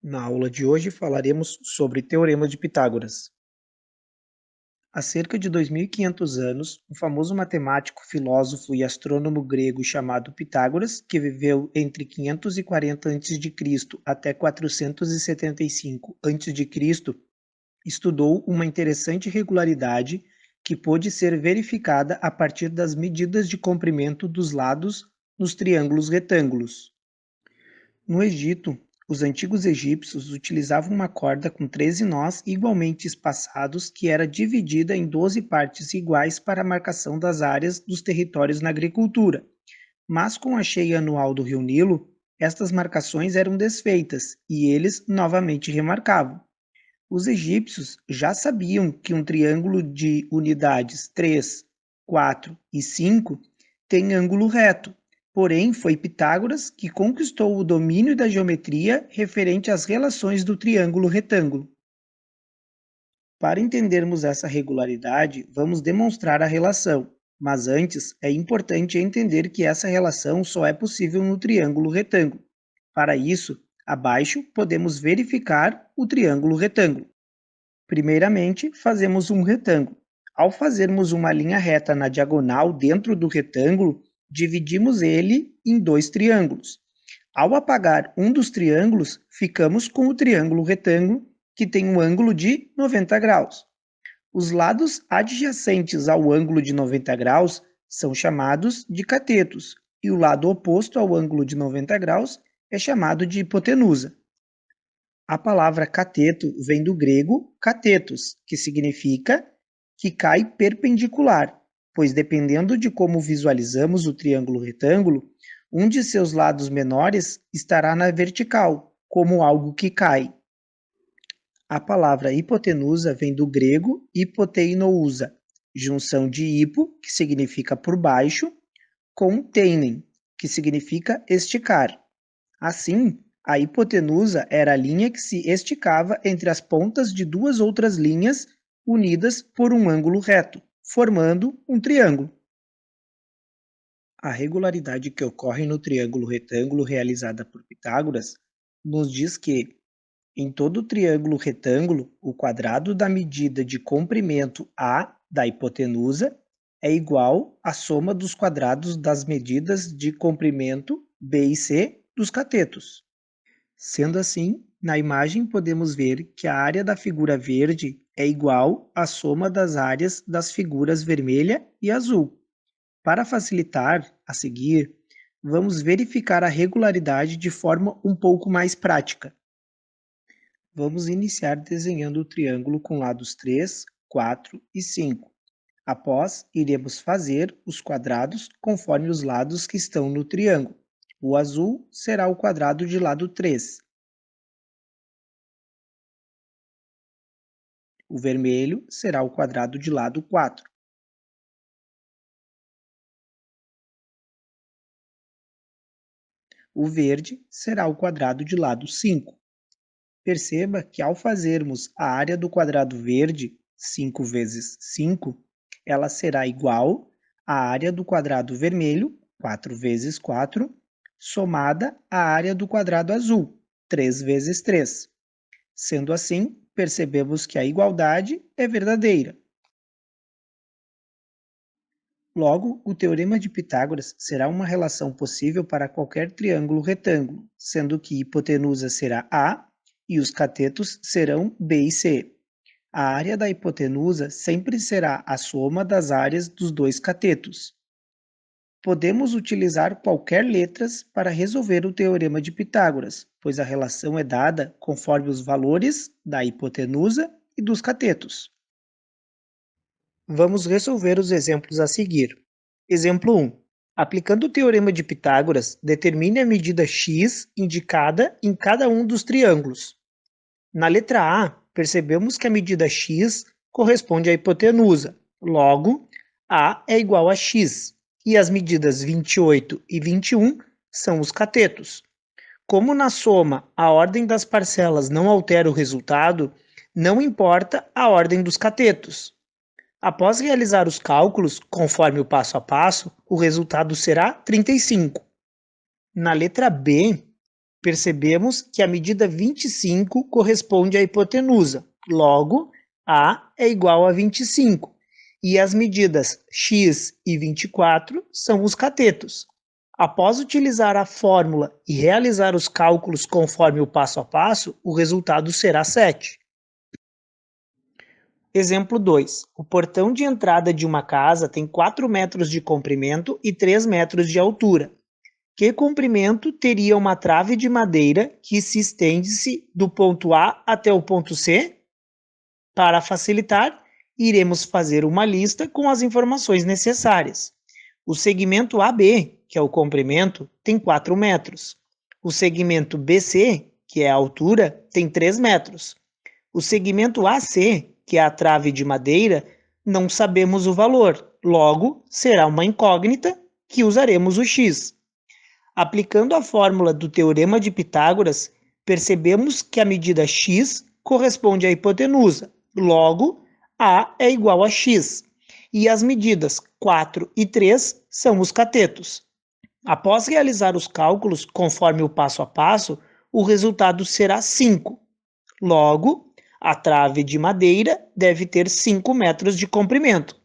Na aula de hoje falaremos sobre Teorema de Pitágoras. Há cerca de 2500 anos, um famoso matemático, filósofo e astrônomo grego chamado Pitágoras, que viveu entre 540 a.C. até 475 a.C., estudou uma interessante regularidade que pôde ser verificada a partir das medidas de comprimento dos lados nos triângulos retângulos. No Egito, os antigos egípcios utilizavam uma corda com 13 nós igualmente espaçados que era dividida em 12 partes iguais para a marcação das áreas dos territórios na agricultura. Mas com a cheia anual do rio Nilo, estas marcações eram desfeitas e eles novamente remarcavam. Os egípcios já sabiam que um triângulo de unidades 3, 4 e 5 tem ângulo reto. Porém, foi Pitágoras que conquistou o domínio da geometria referente às relações do triângulo retângulo. Para entendermos essa regularidade, vamos demonstrar a relação, mas antes é importante entender que essa relação só é possível no triângulo retângulo. Para isso, abaixo podemos verificar o triângulo retângulo. Primeiramente, fazemos um retângulo. Ao fazermos uma linha reta na diagonal dentro do retângulo, dividimos ele em dois triângulos. Ao apagar um dos triângulos, ficamos com o triângulo retângulo, que tem um ângulo de 90 graus. Os lados adjacentes ao ângulo de 90 graus são chamados de catetos, e o lado oposto ao ângulo de 90 graus é chamado de hipotenusa. A palavra cateto vem do grego catetos, que significa que cai perpendicular, pois dependendo de como visualizamos o triângulo retângulo, um de seus lados menores estará na vertical, como algo que cai. A palavra hipotenusa vem do grego hipoteinousa, junção de hipo, que significa por baixo, com teinen, que significa esticar. Assim, a hipotenusa era a linha que se esticava entre as pontas de duas outras linhas unidas por um ângulo reto, formando um triângulo. A regularidade que ocorre no triângulo retângulo realizada por Pitágoras nos diz que, em todo triângulo retângulo, o quadrado da medida de comprimento A da hipotenusa é igual à soma dos quadrados das medidas de comprimento B e C dos catetos. Sendo assim, na imagem podemos ver que a área da figura verde é igual à soma das áreas das figuras vermelha e azul. Para facilitar, a seguir, vamos verificar a regularidade de forma um pouco mais prática. Vamos iniciar desenhando o triângulo com lados 3, 4 e 5. Após, iremos fazer os quadrados conforme os lados que estão no triângulo. O azul será o quadrado de lado 3. O vermelho será o quadrado de lado 4. O verde será o quadrado de lado 5. Perceba que ao fazermos a área do quadrado verde, 5 vezes 5, ela será igual à área do quadrado vermelho, 4 vezes 4, somada à área do quadrado azul, 3 vezes 3. Sendo assim, percebemos que a igualdade é verdadeira. Logo, o teorema de Pitágoras será uma relação possível para qualquer triângulo retângulo, sendo que hipotenusa será A e os catetos serão B e C. A área da hipotenusa sempre será a soma das áreas dos dois catetos. Podemos utilizar qualquer letras para resolver o teorema de Pitágoras, pois a relação é dada conforme os valores da hipotenusa e dos catetos. Vamos resolver os exemplos a seguir. Exemplo 1. Aplicando o teorema de Pitágoras, determine a medida x indicada em cada um dos triângulos. Na letra A, percebemos que a medida x corresponde à hipotenusa. Logo, A é igual a x, e as medidas 28 e 21 são os catetos. Como na soma a ordem das parcelas não altera o resultado, não importa a ordem dos catetos. Após realizar os cálculos, conforme o passo a passo, o resultado será 35. Na letra B, percebemos que a medida 25 corresponde à hipotenusa. Logo, A é igual a 25. E as medidas x e 24 são os catetos. Após utilizar a fórmula e realizar os cálculos conforme o passo a passo, o resultado será 7. Exemplo 2. O portão de entrada de uma casa tem 4 metros de comprimento e 3 metros de altura. Que comprimento teria uma trave de madeira que se estende-se do ponto A até o ponto C? Para facilitar, iremos fazer uma lista com as informações necessárias. O segmento AB, que é o comprimento, tem 4 metros. O segmento BC, que é a altura, tem 3 metros. O segmento AC, que é a trave de madeira, não sabemos o valor. Logo, será uma incógnita que usaremos o x. Aplicando a fórmula do Teorema de Pitágoras, percebemos que a medida x corresponde à hipotenusa. Logo, A é igual a x. E as medidas 4 e 3 são os catetos. Após realizar os cálculos conforme o passo a passo, o resultado será 5. Logo, a trave de madeira deve ter 5 metros de comprimento.